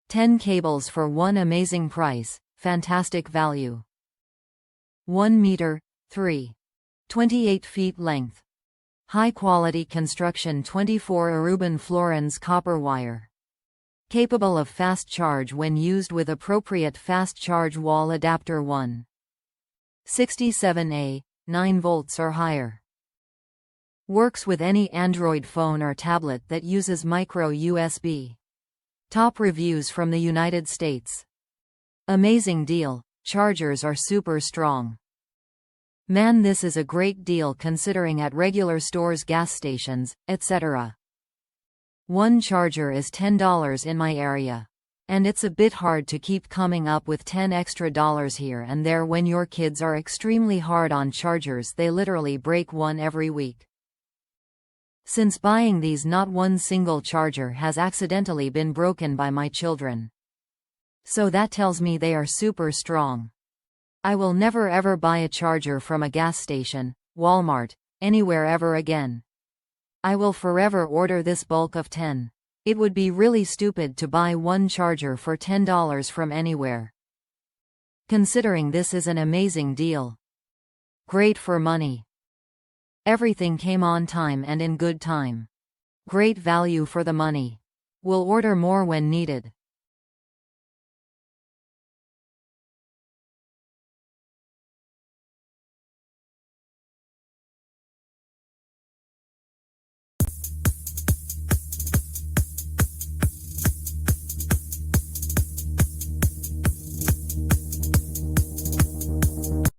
10 cables for one amazing price, fantastic value. 1 meter, 3.28 feet length. High quality construction 24 Aruban fluorines copper wire. Capable of fast charge when used with appropriate fast charge wall adapter 167A, 9 volts or higher. Works with any Android phone or tablet that uses micro USB. Top reviews from the United States. Amazing deal, chargers are super strong. Man, this is a great deal considering at regular stores, gas stations, etc. One charger is $10 in my area. And it's a bit hard to keep coming up with $10 extra here and there when your kids are extremely hard on chargers. They literally break one every week. Since buying these, not one single charger has accidentally been broken by my children. So that tells me they are super strong. I will never ever buy a charger from a gas station, Walmart, anywhere ever again. I will forever order this bulk of 10. It would be really stupid to buy one charger for $10 from anywhere. Considering this is an amazing deal. Great for money. Everything came on time and in good time. Great value for the money. We'll order more when needed.